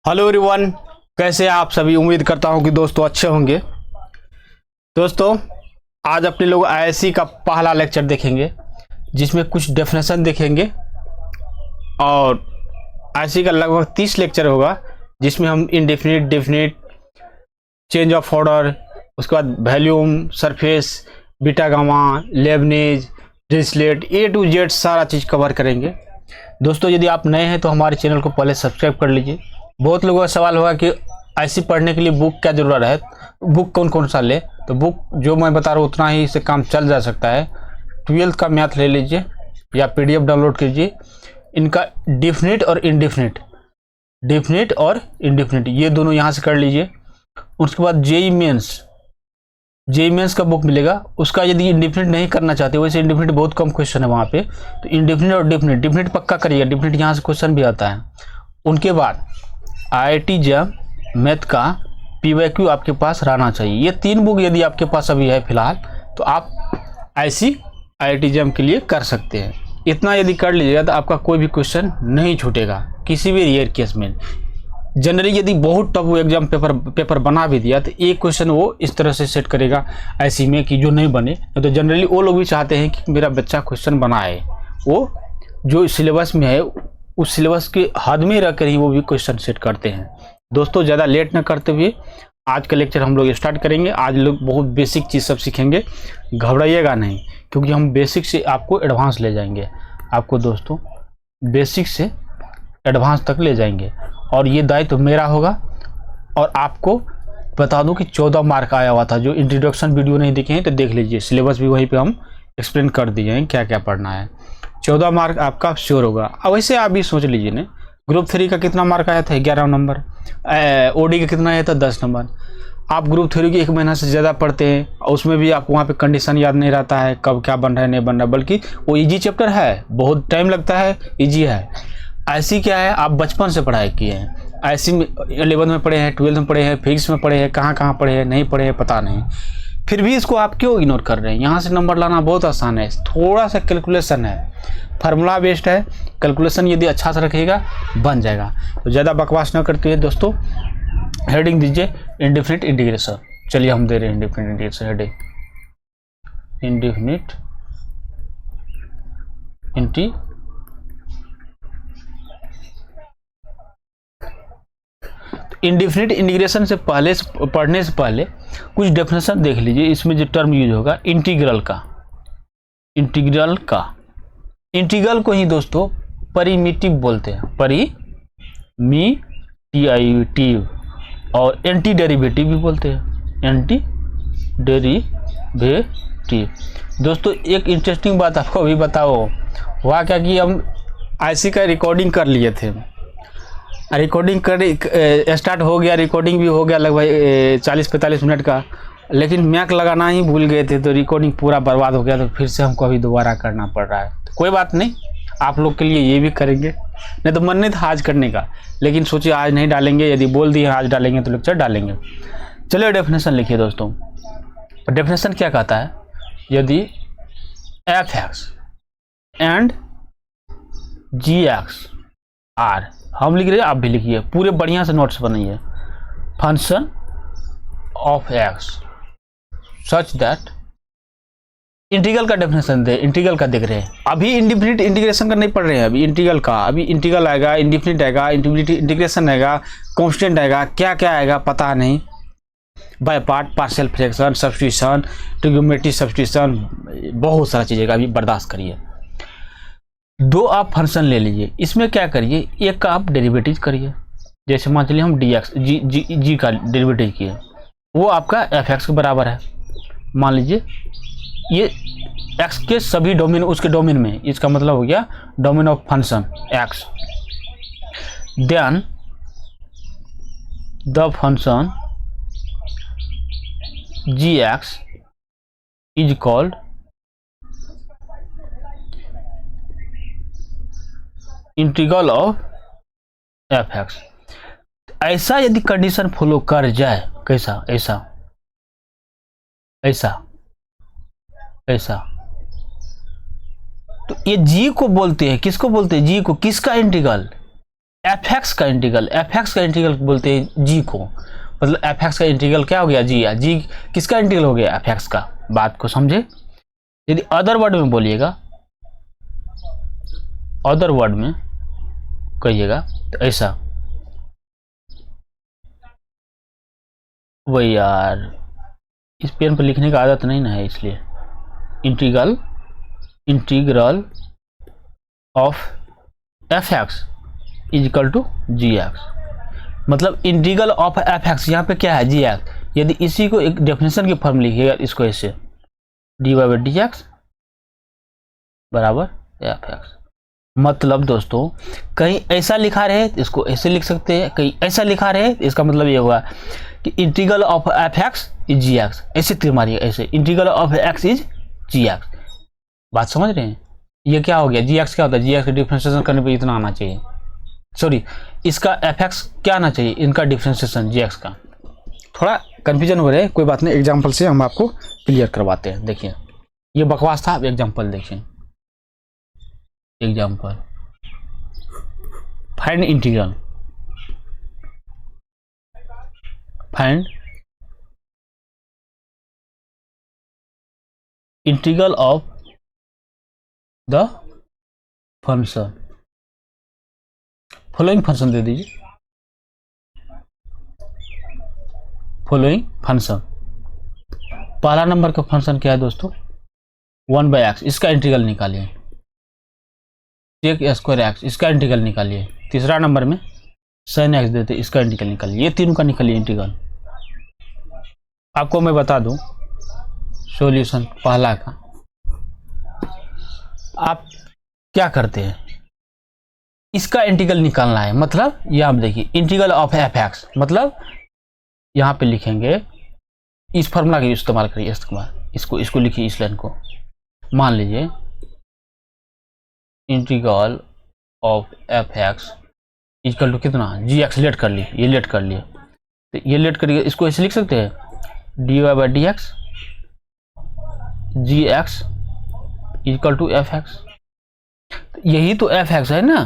Hello everyone, कैसे हैं आप सभी। उम्मीद करता हूं कि दोस्तों अच्छे होंगे। दोस्तों आज अपने लोग आईआईसी का पहला लेक्चर देखेंगे जिसमें कुछ डेफिनेशन देखेंगे और आईआईसी का लगभग 30 लेक्चर होगा जिसमें हम indefinite, definite, change of order, उसके बाद volume, surface, beta gamma, Leibniz, Dirichlet, A to Z सारा चीज़ कवर करेंगे। दोस्तों यदि आप नए हैं तो हमारे चैनल को पहले सब्सक्राइब कर लीजिए। बहुत लोगों का सवाल होगा कि ऐसी पढ़ने के लिए बुक क्या ज़रूरत है, बुक कौन कौन सा ले। तो बुक जो मैं बता रहा हूँ उतना ही इससे काम चल जा सकता है। 12th का मैथ ले लीजिए या पीडीएफ डाउनलोड कीजिए। इनका डेफिनिट और इनडेफिनिट, डेफिनिट और इनडेफिनिट ये दोनों यहाँ से कर लीजिए। उसके बाद जेई मेंस का बुक मिलेगा। उसका यदि इंडेफिनिट नहीं करना चाहते, वैसे इंडेफिनिट बहुत कम क्वेश्चन है वहाँ पे, तो इंडेफिनिट और डेफिनिट पक्का करिएगा। डेफिनिट यहाँ से क्वेश्चन भी आता है। उनके बाद आईआईटी जैम मैथ का पीवाईक्यू आपके पास रहना चाहिए। ये 3 बुक यदि आपके पास अभी है फिलहाल तो आप ऐसी आईआईटी जैम के लिए कर सकते हैं। इतना यदि कर लीजिएगा तो आपका कोई भी क्वेश्चन नहीं छूटेगा किसी भी रेयर केस में। जनरली यदि बहुत टफ एग्जाम पेपर बना भी दिया तो एक क्वेश्चन वो इस तरह से सेट करेगा ऐसी में कि जो नहीं बने। तो जनरली वो लोग भी चाहते हैं कि मेरा बच्चा क्वेश्चन बनाए, वो जो सिलेबस में है उस सिलेबस के हद में रख कर ही वो भी क्वेश्चन सेट करते हैं। दोस्तों ज़्यादा लेट न करते हुए आज का लेक्चर हम लोग स्टार्ट करेंगे। आज लोग बहुत बेसिक चीज़ सब सीखेंगे, घबराइएगा नहीं, क्योंकि हम बेसिक से आपको एडवांस ले जाएंगे। आपको दोस्तों बेसिक से एडवांस तक ले जाएंगे और ये दायित्व मेरा होगा। और आपको बता दूं कि 14 मार्क आया हुआ था। जो इंट्रोडक्शन वीडियो नहीं देखे हैं तो देख लीजिए, सिलेबस भी वहीं पे हम एक्सप्लेन कर दिए हैं क्या क्या पढ़ना है। 14 मार्क आपका श्योर होगा। अब वैसे आप भी सोच लीजिए ना, ग्रुप 3 का कितना मार्क आया था? 11 नंबर। ओडी का कितना आया था? 10 नंबर। आप ग्रुप 3 की 1 महीना से ज़्यादा पढ़ते हैं और उसमें भी आपको वहाँ पे कंडीशन याद नहीं रहता है कब क्या बन रहा है नहीं बन रहा है, बल्कि वो इजी चैप्टर है, बहुत टाइम लगता है, इजी है। ऐसी क्या है, आप बचपन से पढ़ाई किए हैं, ऐसी में 11th में पढ़े हैं, 12th में पढ़े हैं, फिजिक्स में पढ़े हैं, कहाँ कहाँ पढ़े हैं, नहीं पढ़े हैं पता नहीं, फिर भी इसको आप क्यों इग्नोर कर रहे हैं? यहाँ से नंबर लाना बहुत आसान है, थोड़ा सा कैलकुलेशन है, फार्मूला बेस्ड है। कैलकुलेशन यदि अच्छा से रखिएगा बन जाएगा। तो ज़्यादा बकवास न करते हैं दोस्तों, हेडिंग दीजिए इंडेफिनिट इंटीग्रेशन। चलिए हम दे रहे हैं indefinite integration heading, indefinite indefinite integration से पहले पढ़ने से पहले कुछ डेफिनेशन देख लीजिए। इसमें जो टर्म यूज होगा इंटीग्रल का, इंटीग्रल को ही दोस्तों परिमिटिव बोलते हैं, परिमिटिव, और एंटी डेरिवेटिव भी बोलते हैं, एंटी डेरिवेटिव। दोस्तों एक इंटरेस्टिंग बात आपको अभी बताओ, हुआ क्या कि हम ऐसी का रिकॉर्डिंग कर लिए थे, रिकॉर्डिंग कर स्टार्ट हो गया, रिकॉर्डिंग भी हो गया लगभग 40-45 मिनट का, लेकिन मैक लगाना ही भूल गए थे तो रिकॉर्डिंग पूरा बर्बाद हो गया। तो फिर से हमको अभी दोबारा करना पड़ रहा है। तो कोई बात नहीं, आप लोग के लिए ये भी करेंगे। नहीं तो मन नहीं था आज करने का, लेकिन सोचिए आज नहीं डालेंगे, यदि बोल दिए आज डालेंगे तो लेक्चर डालेंगे। चलिए डेफिनेशन लिखिए दोस्तों। डेफिनेशन क्या कहता है? यदि f(x) एंड g(x) आर, हम लिख रहे हैं आप भी लिखिए, पूरे बढ़िया से नोट्स बनाइए। Function of x such that, integral का डेफिनेशन दे, इंटीग्रल का देख रहे हैं अभी, इंडेफिनिट इंटीग्रेशन का नहीं पढ़ रहे हैं अभी, इंटीग्रल का। अभी इंटीग्रल आएगा, इंडेफिनिट आएगा, इंटीग्रेशन आएगा, कांस्टेंट आएगा, क्या क्या आएगा पता नहीं, by part, partial fraction, substitution, trigonometric substitution, बहुत सारा चीज़ आएगा, अभी बर्दाश्त करिए। 2 आप फंक्शन ले लीजिए, इसमें क्या करिए, एक का आप डेरिवेटिव करिए। जैसे मान चलिए हम dx जी का डेरिवेटिव किए, वो आपका f(x) के बराबर है। मान लीजिए ये x के सभी डोमेन उसके डोमेन में, इसका मतलब हो गया domain of function x। Then the function gx is called integral of f(x). ऐसा यदि कंडीशन फॉलो कर जाए, कैसा, ऐसा ऐसा ऐसा, तो ये जी को बोलते हैं, किसको बोलते हैं? जी को। किसका इंटीग्रल? एफ का इंटीग्रल बोलते हैं जी को, मतलब एफ का इंटीग्रल क्या हो गया, जी। जी किसका इंटीग्रल हो गया, एफ का। बात को समझे। यदि अदर वर्ड में बोलिएगा, अदर वर्ड में कहिएगा तो ऐसा, वही यार इस पेन पर लिखने का आदत नहीं ना है, इसलिए integral of f x is equal to g x, मतलब इंटीग्रल ऑफ एफ एक्स यहाँ पे क्या है, जी एक्स। यदि इसी को एक डेफिनेशन की फॉर्म लिखिएगा, इसको ऐसे d y by d x बराबर एफ एक्स। मतलब दोस्तों कहीं ऐसा लिखा रहे तो इसको ऐसे लिख सकते हैं, कहीं ऐसा लिखा रहे तो इसका मतलब ये होगा कि integral of f x is g x, ऐसे तीर मारिए, ऐसे integral of x is g x. बात समझ रहे हैं। ये क्या हो गया, जी एक्स क्या होता है, जी एक्स का डिफरेंशिएशन करने पे इतना आना चाहिए, सॉरी इसका एफ एक्स क्या आना चाहिए, इनका डिफरेंशिएशन जी एक्स का। थोड़ा कंफ्यूजन हो रहा है, कोई बात नहीं, एग्जाम्पल से हम आपको क्लियर करवाते हैं। देखिए ये बकवास था, अब एग्जाम्पल देखिए। Example, find integral, find integral of the function, following function दे दीजिए, फॉलोइंग फंक्शन। पहला नंबर का फंक्शन क्या है दोस्तों, 1/x, इसका इंटीग्रल निकालिए। सेक स्क्वायर एक्स, इसका इंटीग्रल निकालिए। तीसरा नंबर में sin x देते, इसका इंटीग्रल निकालिए। ये तीनों का निकालिए इंटीग्रल। आपको मैं बता दूं सॉल्यूशन पहला का, आप क्या करते हैं, इसका इंटीग्रल निकालना है, मतलब ये आप देखिए इंटीग्रल ऑफ एफ एक्स, मतलब यहाँ पे लिखेंगे, इस फॉर्मूला का इस्तेमाल करिए, इसको लिखिए, इस लाइन को मान लीजिए integral of f x equal to कितना, जी एक्स लेट कर लिए, ये लेट कर लिए, तो ये लेट करिए, इसको ऐसे लिख सकते हैं d y by d x g x equal to f x. यही तो एफ एक्स है ना,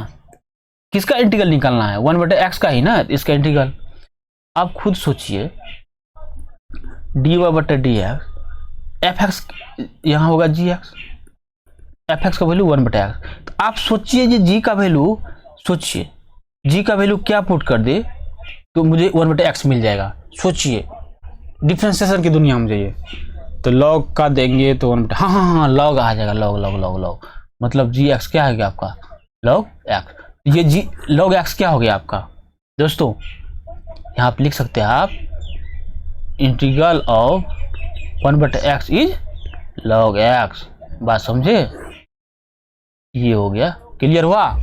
किसका इंटीग्रल निकालना है, 1/x का ही ना, इसका इंटीग्रल। आप खुद सोचिए डी वाई बटे डी एक्स, एफ एक्स यहाँ होगा जी एक्स, एफ एक्स का वैल्यू 1/x। तो आप सोचिए ये जी का वैल्यू, सोचिए जी का वैल्यू क्या पुट कर दे तो मुझे 1/x मिल जाएगा। सोचिए डिफरेंशिएशन की दुनिया में जाइए, तो लॉग का देंगे तो 1, हाँ लॉग आ जाएगा, लॉग, मतलब जी एक्स क्या है आपका, लॉग एक्स। ये जी लॉग एक्स क्या हो गया आपका दोस्तों, यहाँ आप लिख सकते हैं आप integral of 1/x is log x. बात समझे, ये हो गया, क्लियर हुआ।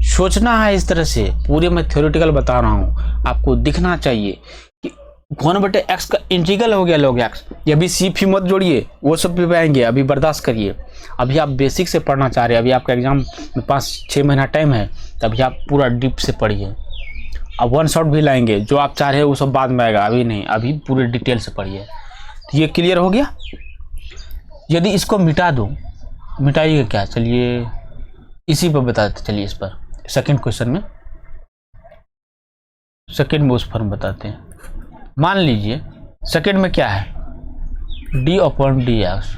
सोचना है इस तरह से, पूरे मैं थ्योरेटिकल बता रहा हूँ, आपको दिखना चाहिए कि 1/x का इंटीग्रल हो गया लॉग एक्स। ये अभी सी फी मत जोड़िए, वो सब भी आएंगे, अभी बर्दाश्त करिए। अभी आप बेसिक से पढ़ना चाह रहे हैं, अभी आपका एग्जाम में 5-6 महीना टाइम है, तभी आप पूरा डीप से पढ़िए। अब वन शॉट भी लाएंगे, जो आप चाह रहे हैं वो सब बाद में आएगा, अभी नहीं, अभी पूरे डिटेल से पढ़िए। तो ये क्लियर हो गया। यदि इसको मिटा दूँ, मिटाइएगा क्या, चलिए इसी पर बताते, चलिए इस पर सेकंड क्वेश्चन में, सेकंड में उस फॉर्म बताते हैं। मान लीजिए सेकंड में क्या है, D upon D x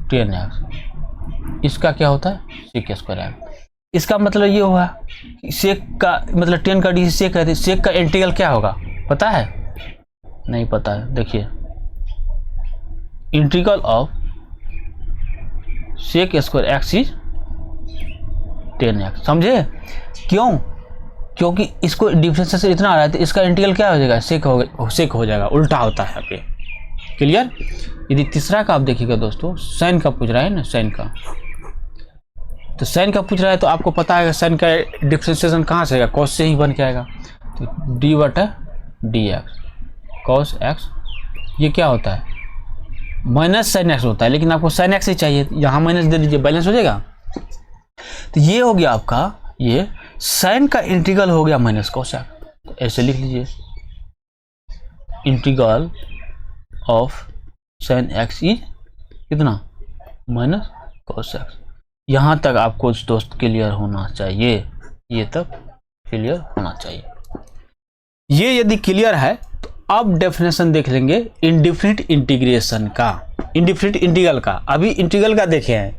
10x, इसका क्या होता है सेक स्क्वायर एक्स। इसका मतलब ये हुआ सेक का मतलब 10 का डी सेक है, सेक का इंटीग्रल क्या होगा पता है, नहीं पता है। देखिए integral of sec square x is 10x, समझे क्यों, क्योंकि इसको डिफरेंशिएशन इतना आ रहा है तो इसका इंटीग्रल क्या हो जाएगा, सेक हो जाएगा, उल्टा होता है पे। क्लियर। यदि तीसरा का आप देखिएगा दोस्तों, साइन का पूछ रहा है ना, साइन का, तो साइन का पूछ रहा है तो आपको पता है साइन का डिफरेंशिएशन कहाँ से आएगा, कॉस से ही बन के आएगा। तो डी बटा डी एक्स कॉस एक्स, ये क्या होता है माइनस साइन एक्स होता है, लेकिन आपको साइन एक्स ही चाहिए, यहाँ माइनस दे दीजिए, बैलेंस हो जाएगा। तो ये हो गया आपका, ये साइन का इंटीग्रल हो गया माइनस कॉस एक्स। तो ऐसे लिख लीजिए integral of sine x is कितना माइनस कॉस एक्स। यहाँ तक आपको दोस्त क्लियर होना चाहिए, ये तक क्लियर होना चाहिए। ये यदि क्लियर है तो अब डेफिनेशन देख लेंगे इंडिफिनिट इंटीग्रेशन का, इंडिफिनिट इंटीग्रल का। अभी इंटीग्रल का देखे हैं,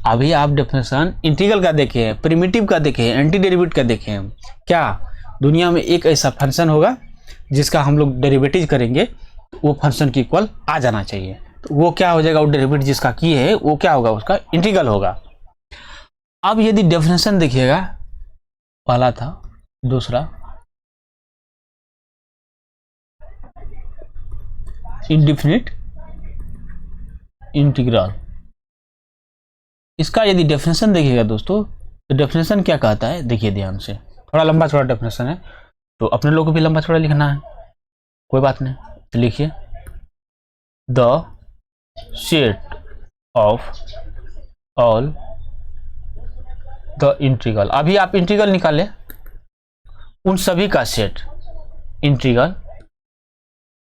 अभी आप डेफिनेशन इंटीग्रल का देखे हैं, प्रिमिटिव का देखे हैं, एंटी डेरिवेटिव का देखे हैं। क्या दुनिया में एक ऐसा फंक्शन होगा जिसका हम लोग डेरिवेटिव करेंगे वो फंक्शन की इक्वल आ जाना चाहिए, तो वो क्या हो जाएगा, वो डेरिवेटिव जिसका किए है वो क्या होगा, उसका इंटीग्रल होगा। अब यदि डेफिनेशन देखिएगा, पहला था, दूसरा इंडिफिनिट इंटीग्रल, इसका यदि डेफिनेशन देखिएगा दोस्तों तो डेफिनेशन क्या कहता है, देखिए ध्यान से, थोड़ा लंबा चौड़ा डेफिनेशन है तो अपने लोगों को भी लंबा चौड़ा लिखना है, कोई बात नहीं, तो लिखिए the set of all the integral. अभी आप इंटीग्रल निकालें उन सभी का सेट, integral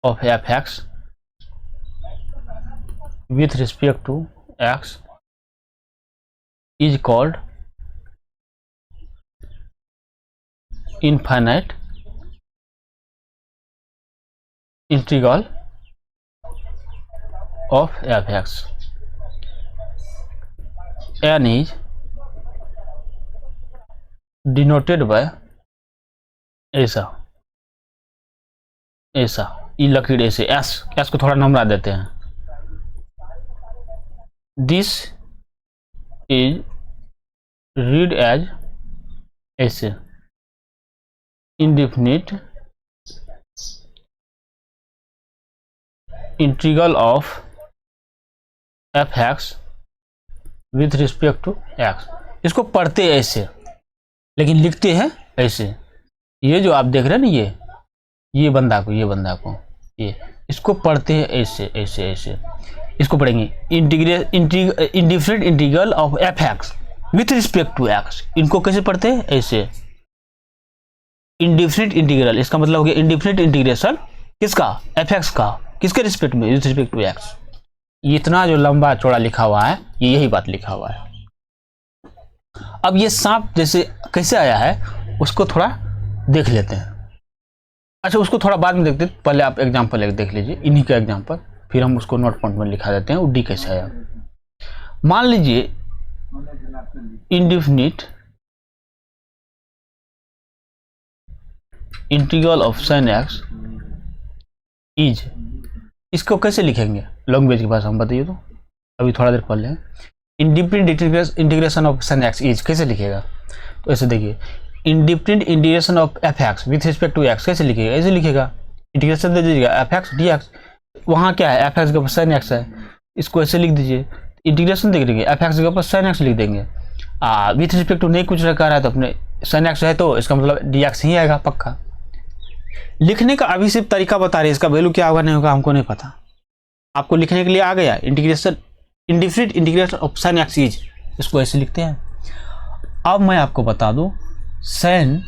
of f x with respect to x is called infinite integral of f x and is denoted by ऐसा ऐसा, ई लकीर ऐसे, एस को थोड़ा नंबरा देते हैं। दिस इज रीड एज ऐसे indefinite integral of f x with respect to x. इसको पढ़ते ऐसे लेकिन लिखते हैं ऐसे। ये जो आप देख रहे हैं ना, ये बंदा को, ये बंदा को, ये इसको पढ़ते हैं ऐसे ऐसे ऐसे। इसको पढ़ेंगे indefinite integral of f x with respect to x. इनको कैसे पढ़ते हैं, ऐसे इंडिफिनिट इंटीग्रल, इसका मतलब हो गया इंडिफिनिट इंटीग्रेशन किसका, एफ एक्स का, किसके रिस्पेक्ट में, विथ रिस्पेक्ट टू एक्स। इतना जो लंबा चौड़ा लिखा हुआ है ये यही बात लिखा हुआ है। अब ये सांप जैसे कैसे आया है उसको थोड़ा देख लेते हैं। अच्छा, उसको थोड़ा बाद में देखते हैं, पहले आप एग्जांपल एक देख लीजिए, इन्हीं का एग्जांपल, फिर हम उसको नोट पॉइंट में लिखा देते हैं वो डी कैसे आया। मान लीजिए indefinite integral of sin x is, इसको कैसे लिखेंगे लैंग्वेज के पास, हम बताइए तो, अभी थोड़ा देर पढ़ लें। Indefinite integration of sin x is कैसे लिखेगा, तो ऐसे देखिए indefinite integration of f x with respect to x कैसे लिखेगा, ऐसे लिखेगा, इंटीग्रेशन दे दीजिएगा एफ एक्स डी एक्स, वहाँ क्या है एफ एक्स के ऊपर sin x है, इसको ऐसे लिख दीजिए। इंटीग्रेशन देख लीजिए एफ एक्स के ऊपर sin x लिख देंगे, विथ रिस्पेक्ट टू नहीं कुछ रखा रहा है तो अपने sin x है तो इसका मतलब डी एक्स ही आएगा पक्का। लिखने का अभी सिर्फ तरीका बता रहे हैं, इसका वैल्यू क्या होगा नहीं होगा हमको नहीं पता, आपको लिखने के लिए आ गया। Integration indefinite integration of sin x is, इसको ऐसे लिखते हैं। अब मैं आपको बता दूं sin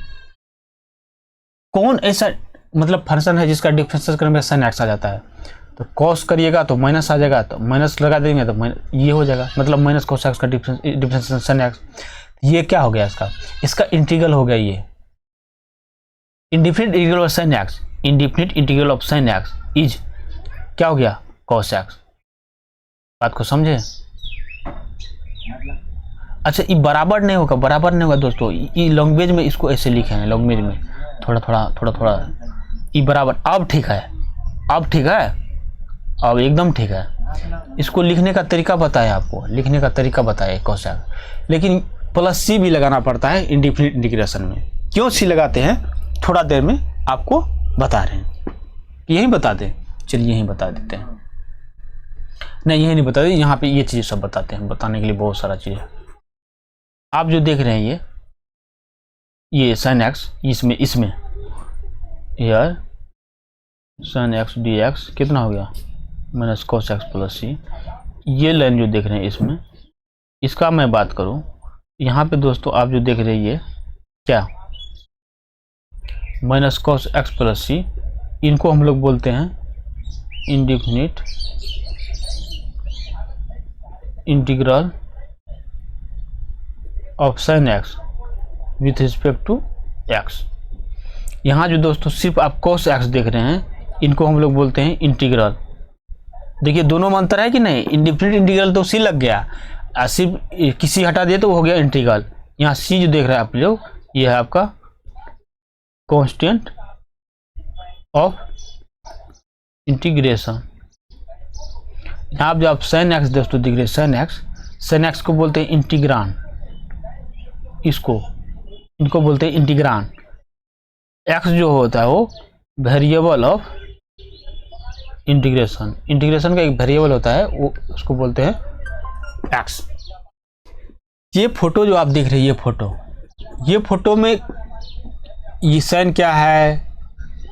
कौन ऐसा मतलब फंक्शन है जिसका डिफरेंशियल करने में sin x आ जाता है, तो cos करिएगा तो माइनस आ जाएगा, तो माइनस लगा देंगे तो ये हो जाएगा, मतलब माइनस cos x का डिफरेंशियल sin x। ये क्या हो गया इसका इंटीग्रल हो गया, ये indefinite integral of sin x, indefinite integral of sin x is क्या हो गया cos x। बात को समझे। अच्छा, ये बराबर नहीं होगा, बराबर नहीं होगा दोस्तों, ये लैंग्वेज में इसको ऐसे लिखे हैं, लैंग्वेज में थोड़ा थोड़ा ये बराबर। अब ठीक है, अब ठीक है, अब एकदम ठीक है। इसको लिखने का तरीका बताया आपको, लिखने का तरीका बताया cos x, लेकिन प्लस सी भी लगाना पड़ता है इंडिफिनिट इंटीग्रेशन में। क्यों सी लगाते हैं थोड़ा देर में आपको बता रहे हैं, यही बता दें, चलिए यही बता देते हैं, नहीं यही नहीं बता दें, यहाँ पे ये चीज़ सब बताते हैं, बताने के लिए बहुत सारा चीज़ है। आप जो देख रहे हैं ये sin x, इसमें यार sin x dx कितना हो गया माइनस cos x प्लस सी। ये लाइन जो देख रहे हैं इसमें, इसका मैं बात करूं यहाँ पे दोस्तों, आप जो देख रहे हैं ये क्या minus cos x plus C, इनको हम लोग बोलते हैं indefinite integral of sin x with respect to x. यहाँ जो दोस्तों सिर्फ आप cos x देख रहे हैं, इनको हम लोग बोलते हैं इंटीग्रल। देखिए दोनों में अंतर है कि नहीं, इंडिफिनिट इंटीग्रल तो सी लग गया, सिर्फ किसी हटा दिए तो हो गया इंटीग्रल। यहाँ सी जो देख रहे हैं आप लोग, ये है आपका कांस्टेंट ऑफ इंटीग्रेशन। यहाँ जो आप sin x दोस्तों दिख रहे हैं, sin x को बोलते हैं इंटीग्रान, इनको बोलते हैं इंटीग्रान। x जो होता है वो वेरिएबल ऑफ इंटीग्रेशन, इंटीग्रेशन का एक वेरिएबल होता है, वो उसको बोलते हैं x। ये फोटो जो आप देख रहे हैं, ये फोटो में ये sin क्या है,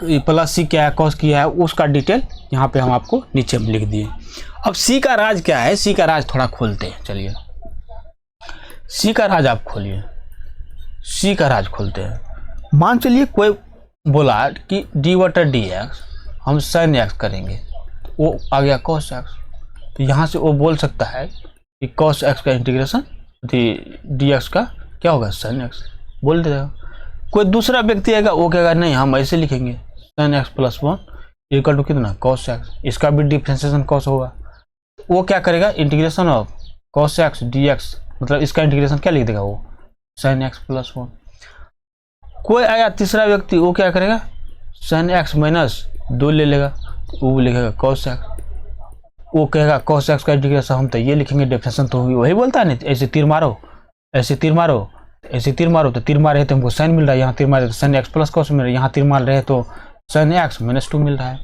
प्लस सी क्या है, कॉस क्या है, उसका डिटेल यहाँ पे हम आपको नीचे में लिख दिए। अब सी का राज क्या है, सी का राज थोड़ा खोलते हैं। चलिए सी का राज आप खोलिए, सी का राज खोलते हैं। मान चलिए कोई बोला कि d/dx हम sin x करेंगे, वो आ गया cos x, तो यहाँ से वो बोल सकता है कि cos x का इंटीग्रेशन dx का क्या होगा, sin x बोल देगा। कोई दूसरा व्यक्ति आएगा, वो कहेगा नहीं हम ऐसे लिखेंगे sin x + 1 इक्वल टू कितना, cos x, इसका भी डिफरेंशिएशन cos होगा। वो क्या करेगा, integration of cos x dx, मतलब इसका इंटीग्रेशन क्या लिख देगा वो, sin x + 1। कोई आया तीसरा व्यक्ति, वो क्या करेगा, sin x - 2 ले लेगा, वो लिखेगा cos x। वो कहेगा cos x का इंटीग्रेशन हम तो ये लिखेंगे, डिफरेंशिएशन तो वही बोलता है ना, ऐसे तीर मारो, ऐसे तीर मारो, ऐसे तीर मारो, तो तीर मारे तो हमको sin मिल रहा है, यहाँ तीर मारे तो sin x + cos मिल रहा है, यहाँ तीर मार रहे तो sin x - 2 मिल रहा है।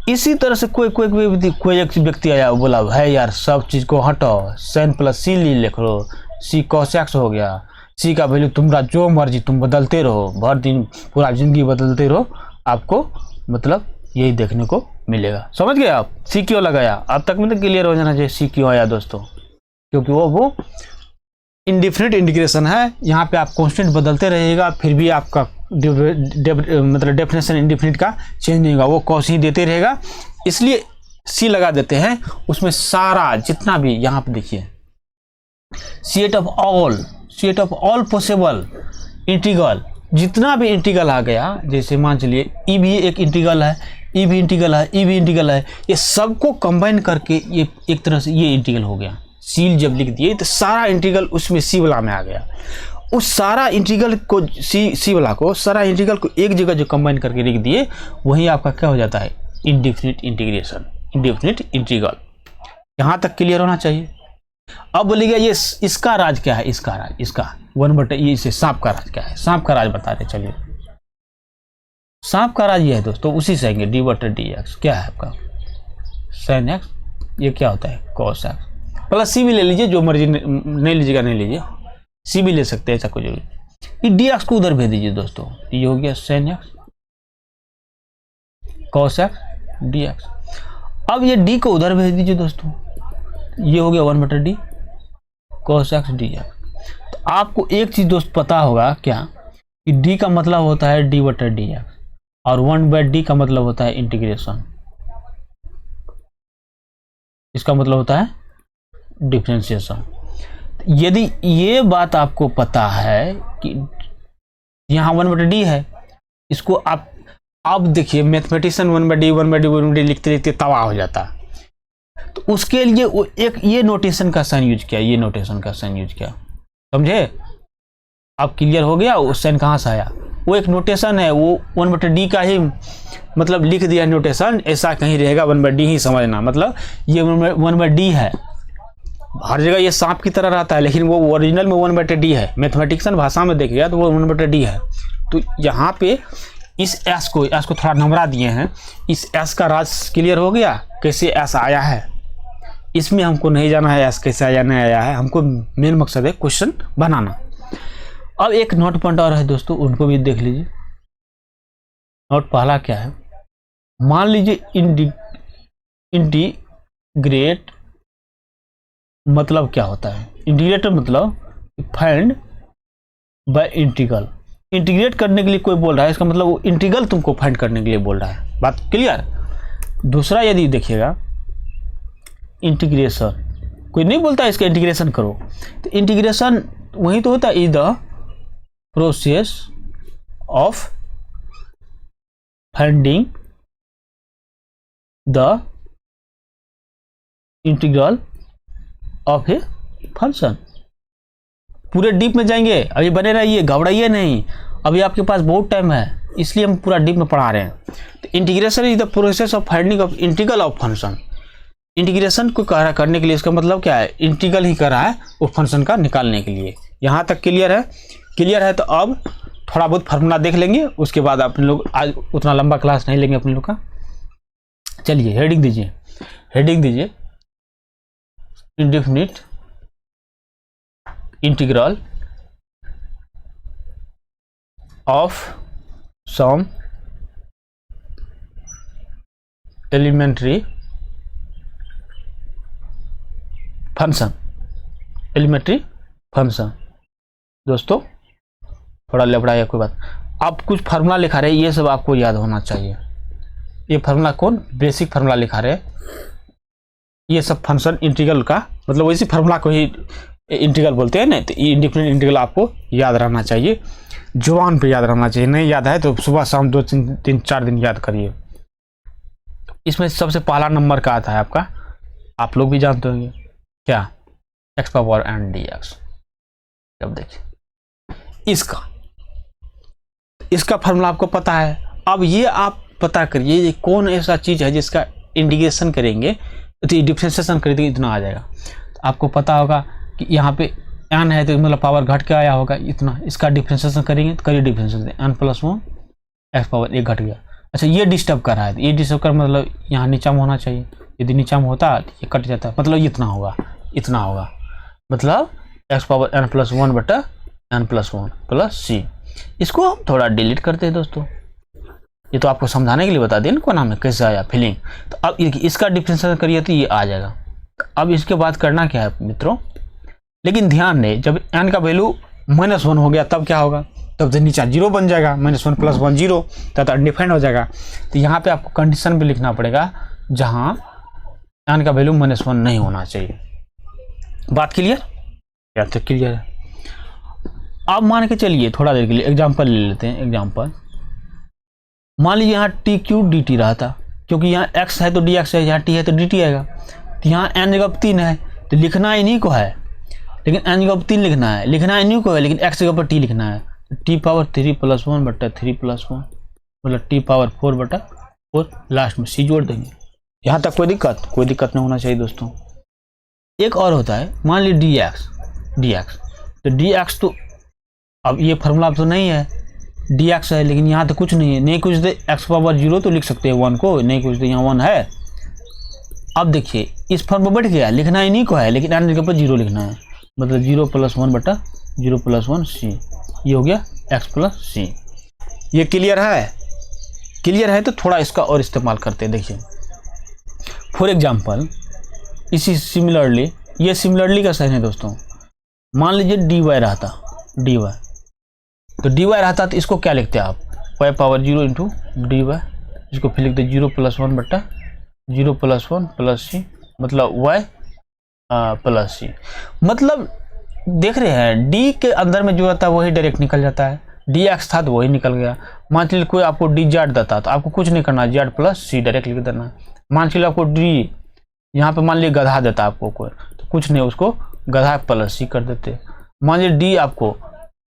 इसी तरह से कोई एक व्यक्ति आया, बोला भाई यार सब चीज को हटाओ, sin + c लिख लो, c cos x हो गया, c का वैल्यू तुम्हारा जो मर्जी तुम बदलते रहो, भर दिन पूरा जिंदगी बदलते रहो, आपको मतलब यही देखने को मिलेगा। समझ गए आप, c क्यों लगाया, अब तक में तो क्लियर हो जाना चाहिए c क्यों आया दोस्तों, क्योंकि वो इंडिफिनिट इंटीग्रेशन है। यहाँ पे आप कांस्टेंट बदलते रहिएगा, फिर भी आपका मतलब डेफिनेशन इंडिफिनिट का चेंज नहीं होगा, वो cos ही देते रहेगा, इसलिए सी लगा देते हैं। उसमें सारा जितना भी यहाँ पे देखिए, set of all possible integral, जितना भी इंटीग्रल आ गया, जैसे मान चलिए ई भी एक इंटीग्रल है, ई भी इंटीग्रल है, ई भी इंटीग्रल है, ये सबको कंबाइन करके ये एक तरह से ये इंटीग्रल हो गया। सील जब लिख दिए तो सारा इंटीग्रल उसमें सी वाला में आ गया। उस सारा इंटीग्रल को सी वाला को, सारा इंटीग्रल को एक जगह जो कंबाइन करके लिख दिए, वही आपका क्या हो जाता है, इंडिफिनिट इंटीग्रेशन, इंडिफिनिट इंटीग्रल। यहाँ तक क्लियर होना चाहिए। अब बोलिएगा ये इसका राज क्या है, इसका राज, इसका 1/, इसे सांप का राज क्या है, सांप का राज बता रहे। चलिए सांप का राज ये है दोस्तों, उसी से आएंगे, d/dx क्या है आपका sin x, ये क्या होता है cos x, प्लस सी भी ले लीजिए, जो मर्जी नहीं लीजिएगा नहीं लीजिए, सी भी ले सकते हैं, ऐसा कोई जरूरी। ये dx को उधर भेज दीजिए दोस्तों, ये हो गया sin x cos x dx। अब ये d को उधर भेज दीजिए दोस्तों, ये हो गया 1/d cos x dx। तो आपको एक चीज दोस्त पता होगा क्या, कि d का मतलब होता है d/dx और 1/d का मतलब होता है इंटीग्रेशन, इसका मतलब होता है डिफरेंशिएशन। यदि ये बात आपको पता है कि यहाँ 1/d है, इसको आप देखिए मैथमेटिशियन 1/d लिखते लिखते तबाह हो जाता। तो उसके लिए वो एक ये नोटेशन का साइन यूज किया, ये नोटेशन का साइन यूज किया, समझे? अब क्लियर हो गया वो साइन कहाँ से आया। वो एक नोटेशन है, वो 1/d का ही मतलब लिख दिया नोटेशन, ऐसा कहीं रहेगा 1/d ही समझना, मतलब ये 1/d है। हर जगह ये सांप की तरह रहता है, लेकिन वो ओरिजिनल में 1/d है। मैथमेटिक्सन भाषा में देखिएगा तो वो 1/d है। तो यहाँ पे इस s को थोड़ा नंबरा दिए हैं, इस s का राज क्लियर हो गया, कैसे s आया है। इसमें हमको नहीं जाना है s कैसे आया नहीं आया है, हमको मेन मकसद है क्वेश्चन बनाना। अब एक नोट पॉइंट और है दोस्तों, उनको भी देख लीजिए। नोट पहला क्या है, मान लीजिए इंटीग्रेट मतलब क्या होता है, इंटीग्रेटर मतलब फाइंड बाय इंटीग्रल। इंटीग्रेट करने के लिए कोई बोल रहा है, इसका मतलब वो इंटीग्रल तुमको फाइंड करने के लिए बोल रहा है, बात क्लियर। दूसरा यदि देखिएगा इंटीग्रेशन, कोई नहीं बोलता इसका इंटीग्रेशन करो, तो इंटीग्रेशन वही तो होता है, is the process of finding the integral of a function. पूरे डीप में जाएंगे, अभी बने रहिए, घबराइए नहीं, अभी आपके पास बहुत टाइम है, इसलिए हम पूरा डीप में पढ़ा रहे हैं। तो integration is the process of finding of integral of function. Integration को करने के लिए इसका मतलब क्या है, इंटीग्रल ही कर रहा है वो फंक्शन का निकालने के लिए। यहाँ तक क्लियर है? क्लियर है तो अब थोड़ा बहुत फार्मूला देख लेंगे, उसके बाद अपने लोग आज उतना लंबा क्लास नहीं लेंगे अपने लोग का। चलिए हेडिंग दीजिए, हेडिंग दीजिए indefinite integral of some elementary function. Elementary function दोस्तों थोड़ा लफड़ा कोई बात। आप कुछ फार्मूला लिखा रहे हैं, ये सब आपको याद होना चाहिए। ये फार्मूला कौन, बेसिक फार्मूला लिखा रहे, ये सब फंक्शन इंटीग्रल का मतलब वैसे फार्मूला को ही इंटीग्रल बोलते हैं ना। तो ये इंडिफिनिट इंटीग्रल आपको याद रहना चाहिए, जुबान पे याद रहना चाहिए। नहीं याद है तो सुबह शाम 2-3-4 दिन याद करिए। इसमें सबसे पहला नंबर का आता है आपका, आप लोग भी जानते होंगे क्या, x power n d x. अब देखिए इसका फार्मूला आपको पता है। अब ये आप पता करिए ये कौन ऐसा चीज है जिसका इंटीग्रेशन करेंगे तो डिफरेंशिएशन करेंगे इतना आ जाएगा। तो आपको पता होगा कि यहाँ पे एन है तो मतलब पावर घट के आया होगा इतना, इसका डिफरेंशिएशन करेंगे तो करिए differentiation, n plus 1 x power 1 घट गया। अच्छा ये डिस्टर्ब कर रहा है, ये डिस्टर्ब कर मतलब यहाँ नीचा में होना चाहिए, यदि नीचा में होता तो ये कट जाता, मतलब इतना होगा, इतना होगा, मतलब एक्स पावर एन प्लस 1 बटा एन प्लस 1 प्लस सी। इसको हम थोड़ा डिलीट करते हैं दोस्तों, ये तो आपको समझाने के लिए बता दें इनको नाम है कैसे आया फीलिंग। तो अब इसका डिफरेंशिएशन करिए तो ये आ जाएगा। अब इसके बाद करना क्या है मित्रों, लेकिन ध्यान दें जब एन का वैल्यू -1 हो गया तब क्या होगा, तब से नीचा 0 बन जाएगा, -1 + 1 0, तब अनडिफाइंड हो जाएगा। तो यहाँ पे आपको कंडीशन भी लिखना पड़ेगा जहाँ एन का वैल्यू -1 नहीं होना चाहिए। बात क्लियर? या तो क्लियर है। अब मान के चलिए थोड़ा देर के लिए एग्जाम्पल ले लेते हैं। एग्जाम्पल मान लीजिए यहाँ टी क्यू डी टी रहा था, क्योंकि यहाँ x है तो डी एक्स है, यहाँ t है तो डी टी आएगा। तो यहाँ n जगह 3 है तो लिखना इन्हीं को है, लेकिन n जगह 3 लिखना है, लिखना इन्हीं को है, लेकिन x जगह पर t लिखना है। t पावर 3 + 1 बटा 3 + 1 मतलब t पावर 4 बटा 4, लास्ट में c जोड़ देंगे। यहाँ तक कोई दिक्कत नहीं होना चाहिए दोस्तों। एक और होता है, मान लीजिए dx तो dx तो अब ये फार्मूला तो नहीं है, dx है लेकिन यहाँ तो कुछ नहीं है, नहीं कुछ दे x पावर 0 तो लिख सकते हैं 1 को, नहीं कुछ दे यहाँ 1 है। अब देखिए इस फॉर्म में बैठ गया, लिखना इन्हीं को है, लेकिन एन के ऊपर 0 लिखना है, मतलब 0 + 1 बटा 0 + 1 c, ये हो गया x + c। ये क्लियर है? क्लियर है तो थोड़ा इसका और इस्तेमाल करते हैं। देखिए फॉर एग्जाम्पल इसी सिमिलरली, ये सिमिलरली का साइन है दोस्तों। मान लीजिए dy रहता, dy तो dy रहता तो इसको क्या लिखते हैं आप, y पावर 0 × dy, इसको फिर लिखते 0 + 1 बटा 0 + 1 + c, मतलब y + c। मतलब देख रहे हैं d के अंदर में जो रहता है वही डायरेक्ट निकल जाता है, dx था तो वही निकल गया। मान चलिए कोई आपको dz देता तो आपको कुछ नहीं करना, z + c डायरेक्ट लिख देना। मान चलिए आपको d यहाँ पे मान लीजिए गधा देता आपको कोई, तो कुछ नहीं उसको गधा + c कर देते। मान लीजिए d आपको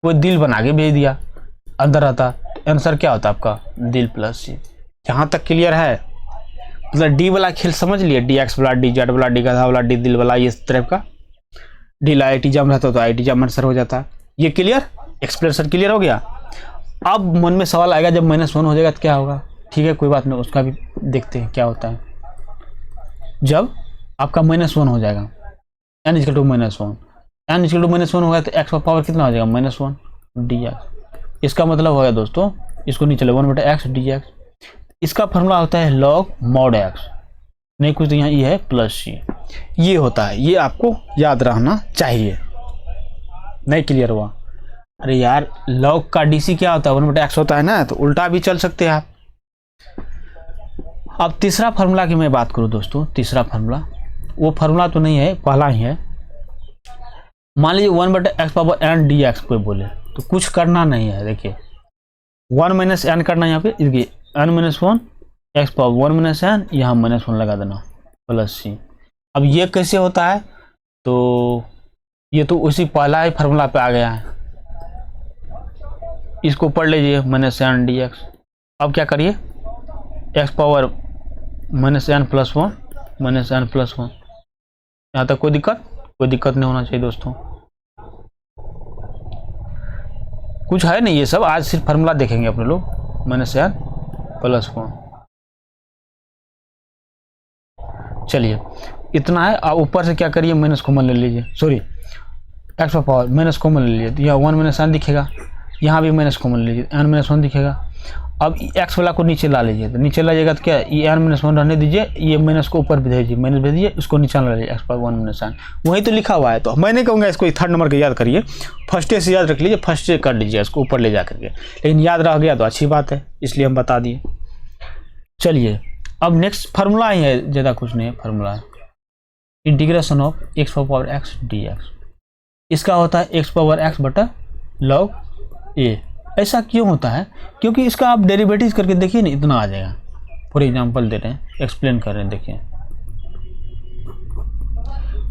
कोई दिल बना के भेज दिया, अंदर रहता तो आंसर क्या होता आपका, दिल + c। यहाँ तक क्लियर है? मतलब डी वाला खेल समझ लिए, dx वाला, dz वाला, d गधा वाला, d दिल वाला, ये तरह का। डी ला IT जम रहता तो IT जम आंसर हो जाता। ये क्लियर, एक्सप्लेनेशन क्लियर हो गया। अब मन में सवाल आएगा जब -1 हो जाएगा तो क्या होगा, ठीक है कोई बात नहीं, उसका भी देखते हैं क्या होता है। जब आपका -1 हो जाएगा, n = -1, n = -1 होगा तो x का पावर कितना हो जाएगा, -1 dx। इसका मतलब हो गया दोस्तों, इसको नहीं चले 1 बटा x dx। इसका फार्मूला होता है log mod x, नहीं कुछ तो यहाँ ये है +c, ये होता है, ये आपको याद रहना चाहिए। नहीं क्लियर हुआ? अरे यार log का dc क्या होता है, 1 बटा x होता है ना, तो उल्टा भी चल सकते हैं आप। अब तीसरा फार्मूला की मैं बात करूं दोस्तों, तीसरा फार्मूला वो फार्मूला तो नहीं है, पहला ही है। मान लीजिए 1 बटा x पावर n dx कोई बोले तो कुछ करना नहीं है। देखिए 1 माइनस एन करना है यहाँ पे, इसकी n minus one x power 1 minus n, यहाँ माइनस वन लगा देना प्लस सी। अब ये कैसे होता है, तो ये तो उसी पहला ही फार्मूला पे आ गया है, इसको पढ़ लीजिए माइनस एन डी एक्स। अब क्या करिए, x power minus n plus one minus n plus one, यहाँ तक कोई दिक्कत नहीं होना चाहिए दोस्तों। कुछ है नहीं ये सब, आज सिर्फ फार्मूला देखेंगे अपने लोग, माइनस एन प्लस वन। चलिए इतना है। अब ऊपर से क्या करिए, माइनस कॉमन ले लीजिए, sorry x power minus common ले लीजिए, तो यहाँ 1 माइनस एन दिखेगा, यहाँ भी माइनस कॉमन ले लीजिए, एन माइनस वन दिखेगा। अब एक्स वाला को नीचे ला लीजिए, तो नीचे ला जाएगा तो क्या, ये एन माइनस वन रहने दीजिए, ये माइनस को ऊपर भेजिए, माइनस भेजिए, उसको नीचे ला लीजिए, एक्स पावर 1 माइनस एन, वही तो लिखा हुआ है। तो मैं नहीं कहूँगा इसको थर्ड नंबर का याद करिए, फर्स्ट से याद रख लीजिए, फर्स्ट से कर लीजिए इसको ऊपर ले जा करके, लेकिन याद रह गया तो अच्छी बात है, इसलिए हम बता दिए। चलिए अब नेक्स्ट फार्मूला ही है, ज़्यादा कुछ नहीं है, फार्मूला है integration of x power x D x. इसका होता है एक्स पावर एक्स बटा लॉग ए। ऐसा क्यों होता है, क्योंकि इसका आप डेरिवेटिव करके देखिए ना, इतना आ जाएगा। फॉर एग्जांपल दे रहे हैं, एक्सप्लेन कर रहे हैं, देखिए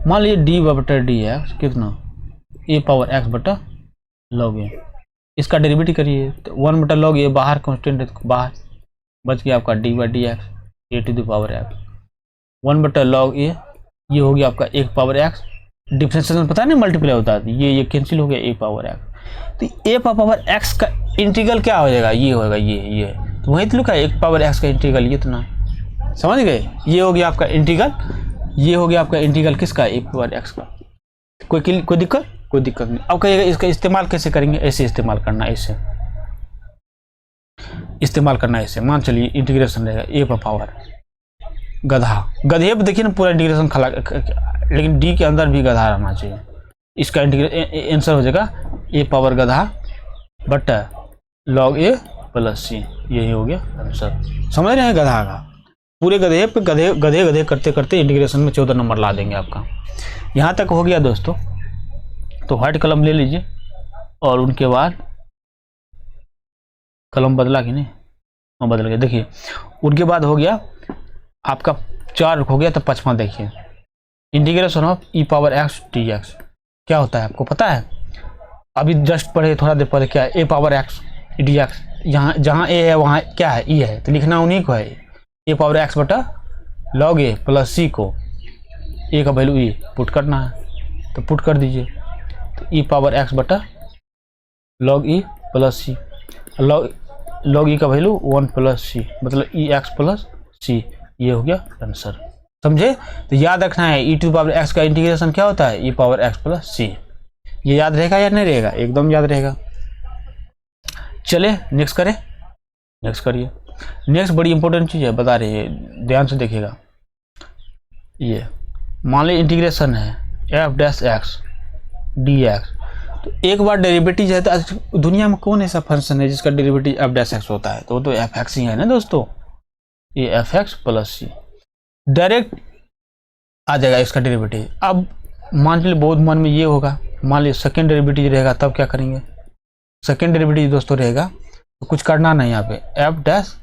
मान लीजिए डी बटा डी एक्स कितना, ए पावर एक्स बटा लॉग ए, इसका डेरिवेटिव करिए तो 1 बटा लॉग ए, बाहर कॉन्स्टेंट है तो बाहर बच गया आपका d by d x a to the power x, 1 बटा लॉग ए, ये हो गया आपका एक पावर एक्स, डिफरेंशिएशन पता है ना मल्टीप्लाई होता है, ये कैंसिल हो गया ए पावर एक्स। तो ए पावर एक्स का इंटीग्रल क्या हो जाएगा, ये होगा ये, तो वही तो लिखा है एक पावर एक्स का इंटीग्रल, ये इतना समझ गए, ये हो गया आपका इंटीग्रल, ये हो गया आपका इंटीग्रल किसका, ए पावर एक्स का। कोई दिक्कत नहीं। अब कहिएगा इसका इस्तेमाल कैसे करेंगे, ऐसे इस्तेमाल करना, ऐसे इस्तेमाल करना, ऐसे मान चलिए इंटीग्रेशन रहेगा ए पावर गधे पे देखिए ना पूरा इंटीग्रेशन खला, लेकिन डी के अंदर भी गधा रहना चाहिए। इसका आंसर हो जाएगा ए पावर गधा बटा लॉग ए प्लस सी, यही हो गया आंसर। समझ रहे हैं, गधा का पूरे गधे पे गधे करते करते इंटीग्रेशन में 14 नंबर ला देंगे आपका। यहाँ तक हो गया दोस्तों। तो व्हाइट कलम ले लीजिए, और उनके बाद कलम बदला कि नहीं, हाँ बदल गया, देखिए उनके बाद हो गया आपका 4 हो गया, तो 55 देखिए integration of E power x D x क्या होता है आपको पता है, अभी जस्ट पढ़े थोड़ा देर पहले, क्या है ए पावर एक्स डी एक्स, यहाँ जहाँ ए है वहाँ क्या है, ई है, तो लिखना उन्हीं को है, ए पावर एक्स बटा लॉग ए प्लस सी को, ए का वैल्यू ई पुट करना है, तो पुट कर दीजिए, तो ई पावर एक्स बटा लॉग ई प्लस सी, लॉग ई का वैल्यू 1 प्लस सी, मतलब ई एक्स प्लस सी, ये हो गया आंसर। समझे, तो याद रखना है ई टू पावर एक्स का इंटीग्रेशन क्या होता है, ई पावर एक्स प्लस सी। ये याद रहेगा या नहीं रहेगा, एकदम याद रहेगा। चले नेक्स्ट करें, नेक्स्ट करिए। नेक्स्ट बड़ी इंपॉर्टेंट चीज़ है, बता रही है, ध्यान से देखिएगा। ये मान लीजिए इंटीग्रेशन है F dash x D x, तो एक बार डेरिवेटिव है, तो दुनिया में कौन ऐसा फंक्शन है जिसका डेरिवेटिव एफ डैश एक्स होता है, तो वो तो एफ एक्स ही है ना दोस्तों, ये एफ एक्स प्लस सी डायरेक्ट आ जाएगा इसका डेरिवेटिव। अब मान लीजिए बहुत मन में ये होगा, मान लीजिए सेकेंड डेरिवेटिव रहेगा, तब क्या करेंगे, सेकेंड डेरिवेटिव दोस्तों रहेगा तो कुछ करना नहीं, यहाँ पे एफ डैश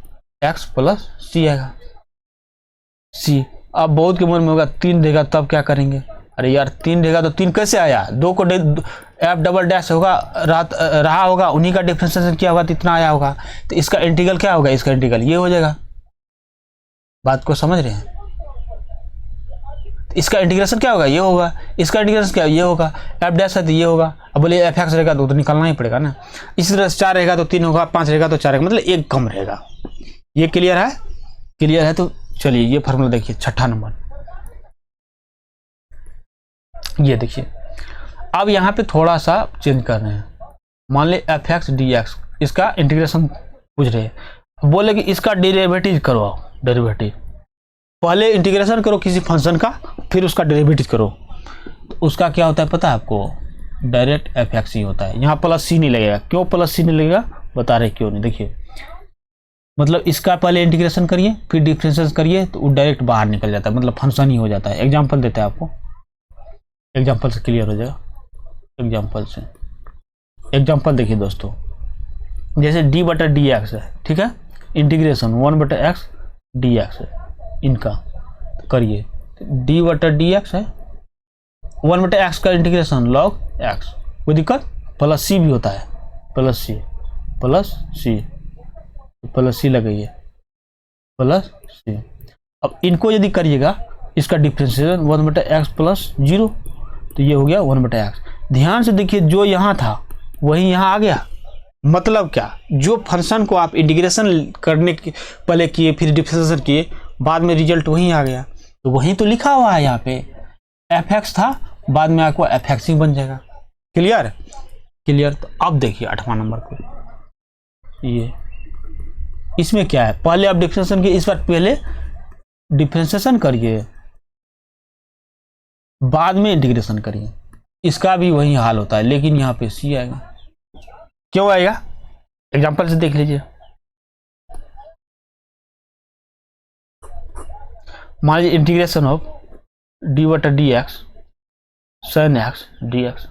एक्स प्लस सी आएगा सी। अब बहुत के मन में होगा 3 रहेगा, तब क्या करेंगे, अरे यार 3 रहेगा तो 3 कैसे आया, 2 को एफ डबल डैश होगा रहा होगा, उन्हीं का डिफरेंशिएशन क्या होगा तो इतना आया होगा, तो इसका इंटीग्रल क्या होगा, इसका इंटीग्रल ये हो जाएगा। बात को समझ रहे हैं, इसका इंटीग्रेशन क्या होगा, ये होगा, इसका इंटीग्रेशन क्या ये होगा, एफ डैश है तो ये होगा। अब बोले एफ एक्स रहेगा तो निकालना ही पड़ेगा ना, इसी तरह से 4 रहेगा तो 3 होगा, 5 रहेगा तो 4 रहेगा, मतलब एक कम रहेगा। ये क्लियर है, क्लियर है। तो चलिए ये फार्मूला देखिए, 6ठा नंबर, ये देखिए। अब यहाँ पे थोड़ा सा चेंज कर रहे हैं, मान ले एफ एक्स डी एक्स, इसका इंटीग्रेशन पूछ रहे हैं, बोले कि इसका डेरिवेटिव करो, डेरिवेटिव पहले इंटीग्रेशन करो किसी फंक्शन का, फिर उसका डेरिवेटिव करो, तो उसका क्या होता है पता है आपको, डायरेक्ट एफ एक्स ही होता है। यहाँ प्लस सी नहीं लगेगा, क्यों प्लस सी नहीं लगेगा बता रहे क्यों नहीं, देखिए मतलब इसका पहले इंटीग्रेशन करिए फिर डिफरेंशिएशन करिए, तो वो डायरेक्ट बाहर निकल जाता है, मतलब फंक्शन ही हो जाता है। एग्जाम्पल देते हैं आपको, एग्जाम्पल से क्लियर हो जाएगा। एग्जाम्पल से, एग्जाम्पल देखिए दोस्तों, जैसे डी बटा डी एक्स है, ठीक है, इंटीग्रेशन 1/x dx है, इनका करिए। डी बटा डी एक्स है, 1/x का इंटीग्रेशन log x, कोई दिक्कत, प्लस सी भी होता है, प्लस सी लगाइए, प्लस सी। अब इनको यदि करिएगा, इसका डिफ्रेंशिएशन 1/x प्लस 0, तो ये हो गया 1/x। ध्यान से देखिए, जो यहाँ था वही यहाँ आ गया। मतलब क्या, जो फंक्शन को आप इंटीग्रेशन करने के पहले किए, फिर डिफ्रेंशिएशन किए, बाद में रिजल्ट वहीं आ गया, तो वहीं तो लिखा हुआ है यहाँ पे fx था, बाद में आपको fx ही बन जाएगा। Clear clear. तो अब देखिए 8वां नंबर को, ये इसमें क्या है, पहले आप डिफ्रेंशिएशन किए, इस बार पहले डिफ्रेंशिएशन करिए, बाद में इंटीग्रेशन करिए। इसका भी वही हाल होता है, लेकिन यहाँ पे सी आएगा। क्यों आएगा, एग्जांपल से देख लीजिए। मान लीजिए इंटीग्रेशन ऑफ डी बटा D x sine x D x,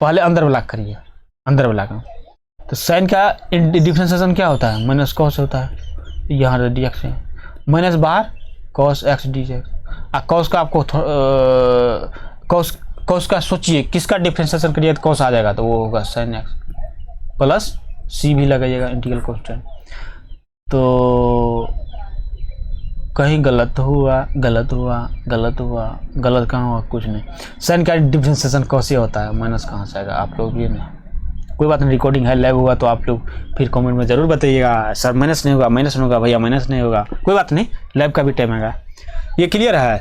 पहले अंदर वाला करिए, अंदर वाला का, तो साइन का डिफरेंशिएशन क्या होता है, माइनस कॉस होता है, यहाँ डी एक्स है, माइनस बाहर cos x D x. Cos का आपको कॉस का सोचिए, किसका डिफरेंशिएशन करिए तो कॉस आ जाएगा, तो वो होगा साइन एक्स प्लस सी भी लगाइएगा इंटीग्रल कांस्टेंट। तो कहीं गलत हुआ, गलत कहाँ हुआ, कुछ नहीं। साइन का डिफरेंशिएशन कैसे होता है, माइनस कहाँ से आएगा, आप लोग ये नहीं, कोई बात नहीं, रिकॉर्डिंग है, लाइव हुआ तो आप लोग फिर कमेंट में जरूर बताइएगा, सर माइनस नहीं होगा, माइनस नहीं होगा भैया, माइनस नहीं होगा, कोई बात नहीं, लाइव का भी टाइम आएगा। ये क्लियर है।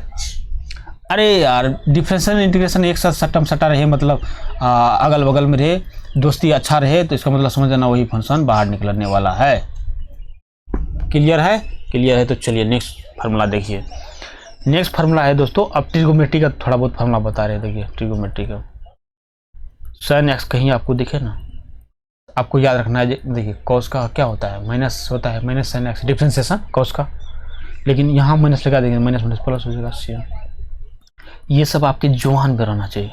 अरे यार, डिफरेंशियल इंटीग्रेशन एक साथ सट्टा सटा रहे, मतलब अगल बगल में रहे, दोस्ती अच्छा रहे, तो इसका मतलब समझ लेना वही फंक्शन बाहर निकलने वाला है। क्लियर है, क्लियर है। तो चलिए नेक्स्ट फार्मूला देखिए। नेक्स्ट फार्मूला है दोस्तों, अब ट्रिगोमेट्री का थोड़ा बहुत फार्मूला बता रहे हैं। देखिए ट्रिगोमेट्री का, साइन एक्स कहीं आपको दिखे ना, आपको याद रखना है। देखिए कॉस का क्या होता है, माइनस होता है, minus sine x differentiation cos का, लेकिन यहाँ माइनस लगा देंगे, माइनस माइनस प्लस हो जाएगा सी। ये सब आपके जुबान पे रहना चाहिए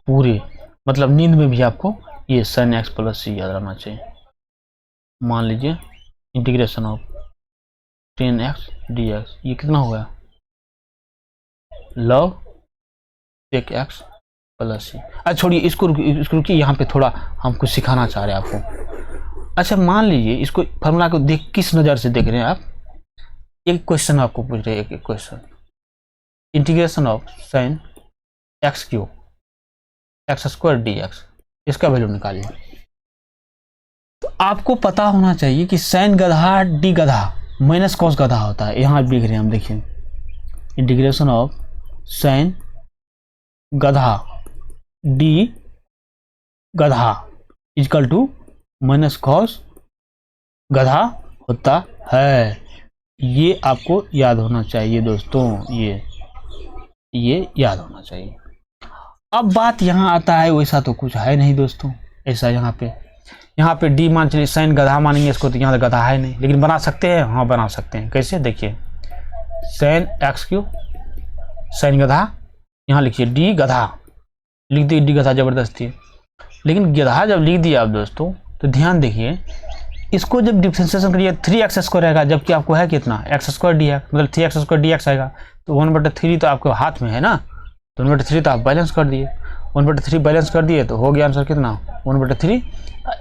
पूरे, मतलब नींद में भी आपको ये साइन एक्स प्लस सी याद रहना चाहिए। मान लीजिए इंटीग्रेशन ऑफ 10x dx, ये कितना हो गया, log sec x प्लस सी। अच्छा छोड़िए इसको रुकिए, यहाँ पे थोड़ा हम कुछ सिखाना चाह रहे हैं आपको। अच्छा मान लीजिए इसको फार्मूला को देख, किस नज़र से देख रहे हैं आप, एक क्वेश्चन आपको पूछ रहे हैं, एक question, integration of sine x cube x square D x, इसका वैल्यू निकालिए। तो आपको पता होना चाहिए कि साइन गधा डी गधा माइनस कॉस गधा होता है। यहाँ लिख रहे हैं हम, देखिए इंटीग्रेशन ऑफ साइन गधा डी गधा इक्वल टू माइनस कॉस गधा होता है। ये आपको याद होना चाहिए दोस्तों, ये याद होना चाहिए। अब बात यहाँ आता है, वैसा तो कुछ है नहीं दोस्तों, ऐसा यहाँ पे डी मान चलिए, साइन गधा मानेंगे इसको, तो यहाँ तो गधा है नहीं, लेकिन बना सकते हैं, हाँ बना सकते हैं। कैसे, देखिए साइन एक्स क्यूब साइन गधा, यहाँ लिखिए डी गधा, लिख दिए डी गधा जबरदस्ती, लेकिन गधा जब लिख दिया आप दोस्तों, तो ध्यान देखिए, इसको जब डिफरेंशिएशन करिए 3x स्क्वायर आएगा, जबकि आपको है कितना एक्स स्क्वायर डी एक्स, मतलब 3x स्क्वायर डी एक्स आएगा, तो 1/3 तो आपके हाथ में है ना, तो 1/3 तो आप बैलेंस कर दिए, 1/3 बैलेंस कर दिए, तो हो गया आंसर कितना 1/3।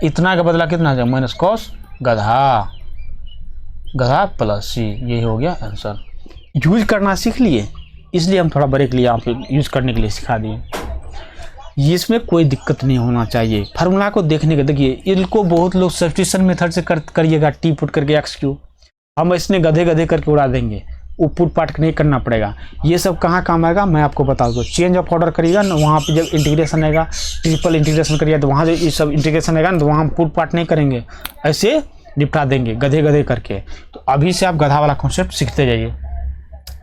इतना का बदला कितना है, माइनस कॉस गधा प्लस सी, यही हो गया आंसर। यूज करना सीख लिए, इसलिए हम थोड़ा ब्रेक लिया, आप यूज करने के लिए सिखा दिए। इसमें कोई दिक्कत नहीं होना चाहिए। फार्मूला को देखने के, देखिए इनको बहुत लोग सब्स्टिट्यूशन मेथड से करिएगा, टी पुट करके एक्स क्यू, हम इसने गधे करके उड़ा देंगे, वो पुट पाट नहीं करना पड़ेगा। ये सब कहाँ काम आएगा मैं आपको बता दूँ, चेंज ऑफ ऑर्डर करिएगा ना, वहाँ पे जब इंटीग्रेशन आएगा, ट्रिपल इंटीग्रेशन करिएगा, तो वहाँ जो ये सब इंटीग्रेशन आएगा ना, तो वहाँ हम पुट पाट नहीं करेंगे, ऐसे निपटा देंगे गधे करके। तो अभी से आप गधा वाला कॉन्सेप्ट सीखते जाइए।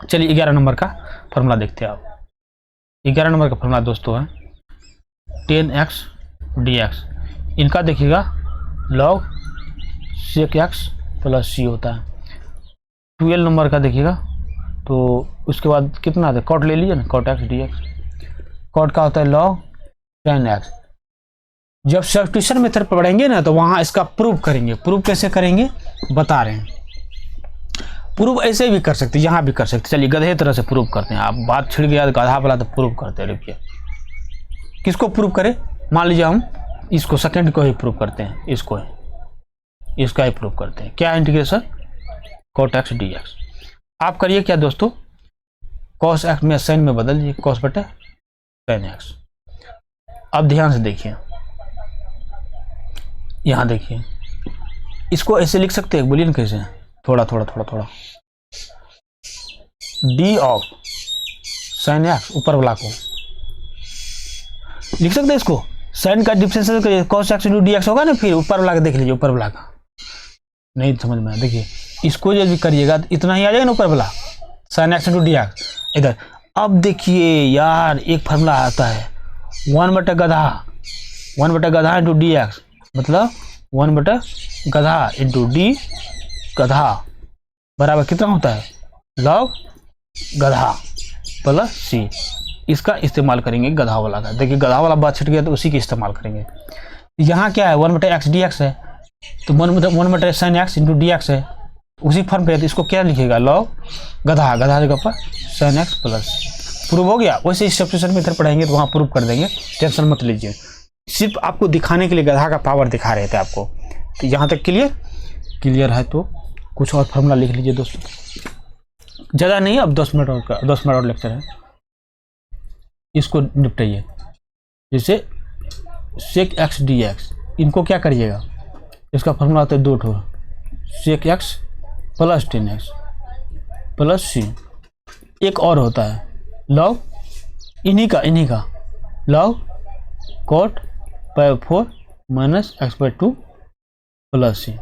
चलिए 11 नंबर का फार्मूला देखते हैं आप। 11 नंबर का फार्मूला दोस्तों है 10x dx, इनका देखिएगा log sec x प्लस सी होता है। 12 नंबर का देखिएगा, तो उसके बाद कितना आता है, कॉट ले लीजिए ना, कॉट x dx, कॉट का होता है log tan x, जब सब्स्टिट्यूशन मेथड पढ़ेंगे ना तो वहां इसका प्रूफ करेंगे। प्रूफ कैसे करेंगे बता रहे हैं। प्रूफ ऐसे भी कर सकते, यहाँ भी कर सकते। चलिए गधे तरह से प्रूफ करते हैं। आप बात छिड़ गया गधा वाला तो प्रूफ करते हैं। रुकिए, किसको प्रूफ करें? मान लीजिए हम इसको सेकंड को ही प्रूफ करते हैं, इसका ही प्रूफ करते हैं। क्या इंटीग्रेशन cot x dx। आप करिए क्या दोस्तों, cos x में साइन में बदल दीजिए, cos बटे sin x। अब ध्यान से देखिए, यहां देखिए, इसको ऐसे लिख सकते हैं, बोलिए ना कैसे, थोड़ा d ऑफ sin x ऊपर वाला को लिख सकते हैं। इसको साइन का डिफरेंशियल करिए, cos x into dx होगा ना, फिर ऊपर वाला का देख लीजिए, ऊपर वाला का नहीं समझ में आया। देखिए इसको यदि करिएगा तो इतना ही आ जाएगा ना ऊपर वाला, sin x into dx इधर। अब देखिए यार, एक फार्मूला आता है 1 बटा गधा इंटू dx, मतलब 1 बटा गधा इंटू d गधा बराबर कितना होता है, log गधा प्लस c। इसका इस्तेमाल करेंगे गधा वाला का। देखिए गधा वाला बात छिट गया तो उसी की इस्तेमाल करेंगे। यहाँ क्या है 1 बटा x dx है, तो 1 बटा sin x इंटू dx है, उसी फॉर्म पे है। तो इसको क्या लिखेगा, log गधा जगह पर sin x प्लस। प्रूव हो गया। वैसे इस सब्स्टिट्यूशन मेथड पढ़ेंगे तो वहाँ प्रूव कर देंगे, टेंशन मत लीजिए। सिर्फ आपको दिखाने के लिए गधा का पावर दिखा रहे थे आपको। तो यहाँ तक क्लियर है। तो कुछ और फॉर्मूला लिख लीजिए दोस्तों, ज़्यादा नहीं, अब 10 मिनट और लेक्चर है, इसको निपटाइए। जैसे sec x dx, इनको क्या करिएगा, इसका फॉर्मूला आता है 2 ठो, sec x plus 10x plus c। एक और होता है log इन्हीं का log cot pi 4 minus x by 2 plus c।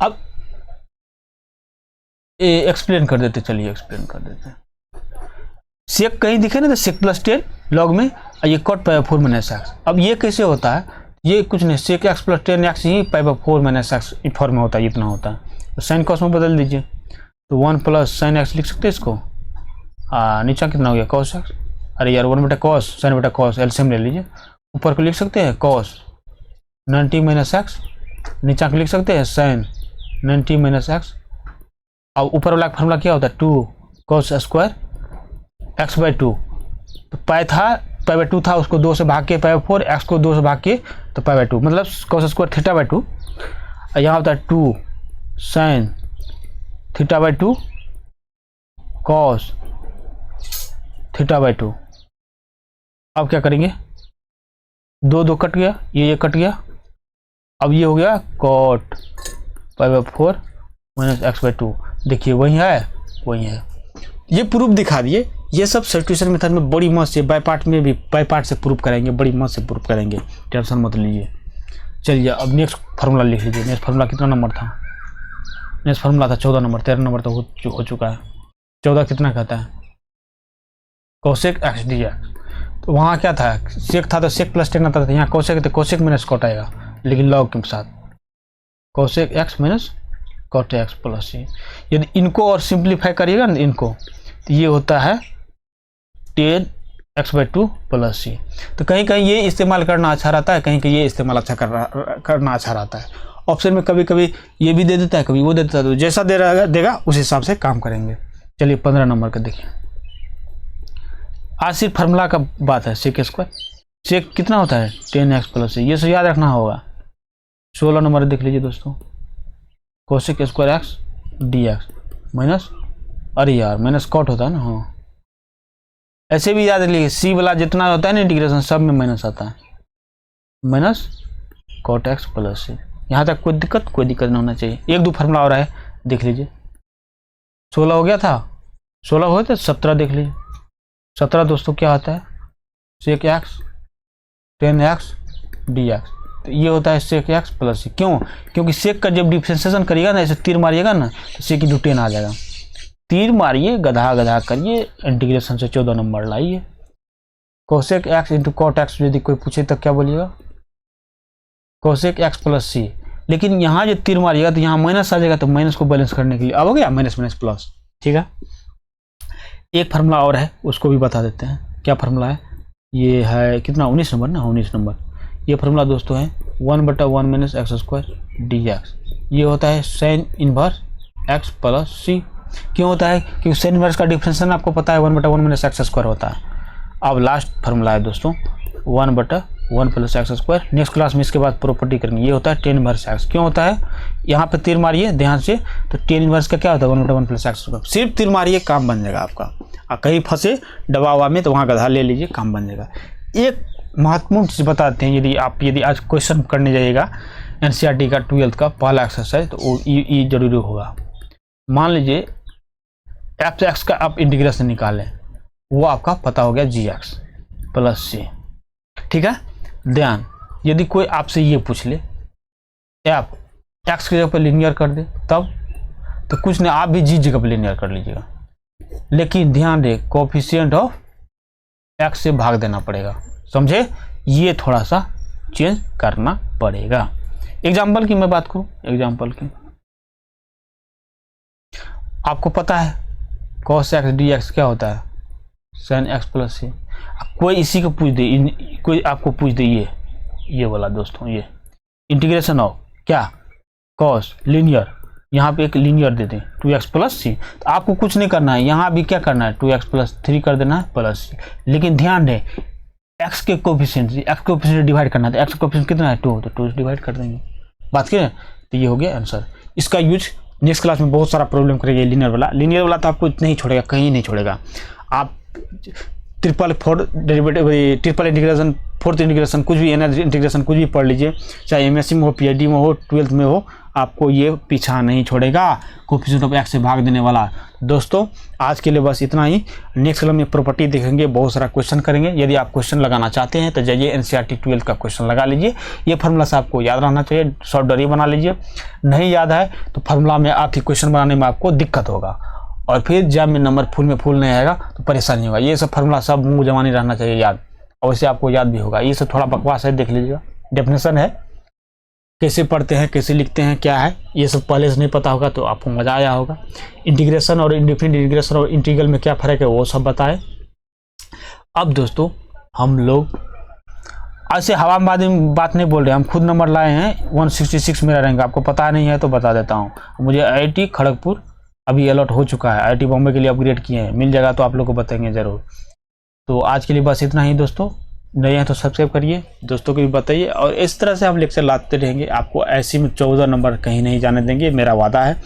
अब एक्सप्लेन कर देते, चलिए एक्सप्लेन कर देते हैं। सेक कहीं दिखे ना तो sec प्लस 10 लॉग में, और ये cot पाई 4 माइनस x। अब ये कैसे होता है, ये कुछ नहीं, sec x प्लस 10x ही पाई 4 माइनस x फॉर्म में होता है, इतना होता है। तो साइन कॉस में बदल दीजिए, तो 1 प्लस sin x लिख सकते हैं इसको। नीचा कितना हो गया cos x, अरे यार 1 बटा cos sin बटा cos, एलसीएम ले लीजिए। ऊपर को लिख सकते हैं cos 90 माइनस x, नीचा को लिख सकते हैं sin 90 माइनस x। और ऊपर वाला फॉर्मूला क्या होता है 2 cos स्क्वायर x बाई 2। तो पाई 2 था, उसको 2 से भाग के पाई 4, x को 2 से भाग के तो पाई 2, मतलब cos स्क्वायर थीटा बाई 2। यहाँ होता है 2 sin theta by 2 cos theta by 2। अब क्या करेंगे, 2 कट गया, ये कट गया। अब ये हो गया cot pi 4 minus x by 2। देखिए वही है। ये प्रूफ दिखा दिए। ये सब सब्स्टिट्यूशन मेथड में बड़ी मस्त से, बाय पार्ट से प्रूफ करेंगे, बड़ी मस्त से प्रूफ करेंगे, टेंशन मत लीजिए। चलिए अब नेक्स्ट फार्मूला लिख लीजिए। नेक्स्ट फार्मूला कितना नंबर था, नेक्स्ट फार्मूला था 14 नंबर, 13 नंबर तो हो चुका है। 14 कितना कहता है, कोसेक एक्स dx। तो वहाँ क्या था, सेक था तो सेक प्लस 10 आता था, यहाँ कोसेक तो कोसेक माइनस कॉट आएगा, लेकिन लॉग के साथ cosec x minus cot x plus C. यदि इनको और सिंप्लीफाई करिएगा ना इनको, तो ये होता है 10 x बाई 2 प्लस सी। तो कहीं कहीं ये इस्तेमाल करना अच्छा रहता है, कहीं कहीं ये इस्तेमाल करना अच्छा रहता है। ऑप्शन में कभी कभी ये भी दे देता है, कभी वो दे देता है, तो जैसा देगा उस हिसाब से काम करेंगे। चलिए 15 नंबर का देखिए। आज सिर्फ फार्मूला का बात है, सेक स्क्वायर, सेक कितना होता है 10x प्लस सी, ये सब याद रखना होगा। 16 नंबर देख लीजिए दोस्तों, cosec square x dx minus, अरे यार माइनस कॉट होता है ना, हाँ ऐसे भी याद रखिए, सी वाला जितना होता है ना इंटीग्रेशन सब में माइनस आता है, माइनस कॉट एक्स प्लस सी। यहाँ तक कोई दिक्कत नहीं होना चाहिए। 1-2 फार्मूला और है, देख लीजिए। 16 हो गया था, 16 हो गया था, 17 देख लीजिए। 17 दोस्तों क्या आता है, सेक एक्स 10x dx। तो ये होता है सेक एक्स प्लस सी। क्यों, क्योंकि सेक का जब डिफरेंशिएशन करिएगा ना, ऐसे तीर मारिएगा ना तो सेक इंटू 10 आ जाएगा। तीर मारिए, गधा करिए, इंटीग्रेशन से 14 नंबर लाइए। Cosec x into cot x यदि कोई पूछे तो क्या बोलिएगा, कोसेक एक्स प्लस सी। लेकिन यहाँ जो तीर मारिएगा तो यहाँ माइनस आ जाएगा, तो माइनस को बैलेंस करने के लिए अब हो गया माइनस माइनस प्लस। ठीक है, एक फार्मूला और है, उसको भी बता देते हैं। क्या फार्मूला है, ये है कितना 19 नंबर ना, 19 नंबर। ये फार्मूला दोस्तों है 1/1 minus x square D x. ये होता है साइन इनवर्स एक्स प्लस सी। क्यों होता है? क्योंकि साइन इनवर्स का डिफरेंशियल आपको पता है 1/1 माइनस एक्स स्क्वायर होता है। अब लास्ट फार्मूला है दोस्तों 1/1 plus x square. Next class में इसके बाद प्रॉपर्टी करेंगे। ये होता है टेन इनवर्स एक्स। क्यों होता है? यहाँ पे तीर मारिए ध्यान से, तो टेन इनवर्स का क्या होता है 1/1 प्लस एक्स स्क्वायर। सिर्फ तीर मारिए, काम बन जाएगा आपका। और कहीं फंसे दवा हुआ में तो वहाँ गधा ले लीजिए, काम बन जाएगा। एक महत्वपूर्ण चीज़ बताते हैं, यदि आज क्वेश्चन करने जाइएगा एनसीईआरटी का 12th का पहला एक्सरसाइज, तो वो ये जरूरी होगा। मान लीजिए एफ एक्स का आप इंटीग्रेशन निकालें, वो आपका पता हो गया जी एक्स प्लस सी। ठीक है, ध्यान, यदि कोई आपसे ये पूछ ले एफ एक्स की जगह पर लीनियर कर दे तब, तो कुछ नहीं, आप भी जी जगह पर लीनियर कर लीजिएगा। लेकिन ध्यान दे कोफिशिएंट ऑफ एक्स से भाग देना पड़ेगा, समझे? ये थोड़ा सा चेंज करना पड़ेगा। एग्जाम्पल की मैं बात करूं, एग्जाम्पल की आपको पता है cos x dx क्या होता है? sin x प्लस सी। कोई इसी को पूछ दे, कोई आपको पूछ दे ये वाला दोस्तों, ये इंटीग्रेशन ऑफ क्या cos लीनियर, यहाँ पे एक लीनियर दे दें 2x प्लस सी, तो आपको कुछ नहीं करना है, यहाँ भी क्या करना है 2x प्लस 3 कर देना है प्लस सी। लेकिन ध्यान दें x के कोफिशिएंट डिवाइड करना है, तो x का कोफिशिएंट कितना है 2, तो 2 से डिवाइड कर देंगे। बात करें तो ये हो गया आंसर। इसका यूज नेक्स्ट क्लास में बहुत सारा प्रॉब्लम करेगा। लीनियर वाला तो आपको नहीं छोड़ेगा, कहीं नहीं छोड़ेगा। आप ट्रिपल इंटीग्रेशन, फोर्थ इंटीग्रेशन, कुछ भी एनर्जी इंटीग्रेशन कुछ भी पढ़ लीजिए, चाहे एमएससी में हो, पीएचडी में हो, 12th में हो, आपको ये पीछा नहीं छोड़ेगा कोफिशिएंट ऑफ एक्स से भाग देने वाला। दोस्तों आज के लिए बस इतना ही। नेक्स्ट क्लास में प्रॉपर्टी देखेंगे, बहुत सारा क्वेश्चन करेंगे। यदि आप क्वेश्चन लगाना चाहते हैं तो जाइए एनसीईआरटी 12th का क्वेश्चन लगा लीजिए। ये फार्मूला से आपको याद रहना चाहिए, शॉर्ट डरी बना लीजिए। नहीं याद है तो फार्मूला में आपकी क्वेश्चन बनाने में आपको दिक्कत होगा, और फिर जब में नंबर फुल नहीं आएगा तो परेशानी होगा। ये सब फार्मूला सब मुँह जवानी रहना चाहिए याद, और वैसे आपको याद भी होगा। ये सब थोड़ा बकवास है, देख लीजिएगा। डेफिनेशन है, कैसे पढ़ते हैं, कैसे लिखते हैं, क्या है, ये सब पहले से नहीं पता होगा तो आपको मज़ा आया होगा। इंटीग्रेशन और इंडिफरेंट इंटीग्रेशन और इंटीग्रल में क्या फ़र्क है वो सब बताएं। अब दोस्तों हम लोग ऐसे हवा में बात नहीं बोल रहे, हम खुद नंबर लाए हैं। 166 मेरा रैंक, आपको पता नहीं है तो बता देता हूँ। मुझे IIT खड़गपुर अभी अलॉट हो चुका है, IIT बॉम्बे के लिए अपग्रेड किए हैं, मिल जाएगा तो आप लोग को बताएंगे ज़रूर। तो आज के लिए बस इतना ही दोस्तों। नए हैं तो सब्सक्राइब करिए, दोस्तों को भी बताइए, और इस तरह से हम लेक्चर लाते रहेंगे। आपको ऐसे में 14 नंबर कहीं नहीं जाने देंगे, मेरा वादा है।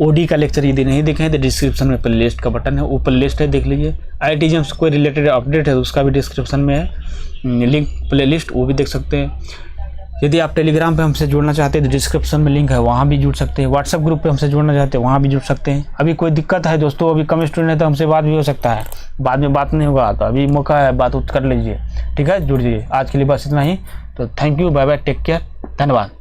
ओडी का लेक्चर यदि नहीं देखे हैं तो डिस्क्रिप्शन में प्ले लिस्ट का बटन है, वो प्ले लिस्ट है, देख लीजिए। IIT एग्जाम से कोई रिलेटेड अपडेट है तो उसका भी डिस्क्रिप्शन में है लिंक, प्ले लिस्ट, वो भी देख सकते हैं। यदि आप टेलीग्राम पे हमसे जुड़ना चाहते हैं तो डिस्क्रिप्शन में लिंक है, वहाँ भी जुड़ सकते हैं। व्हाट्सएप ग्रुप पे हमसे जुड़ना चाहते हैं, वहाँ भी जुड़ सकते हैं। अभी कोई दिक्कत है दोस्तों, अभी कम स्टूडेंट है तो हमसे बात भी हो सकता है, बाद में बात नहीं होगा तो अभी मौका है, बात कर लीजिए। ठीक है, जुड़ जाइए। आज के लिए बस इतना ही, तो thank you, bye bye, take care, धन्यवाद।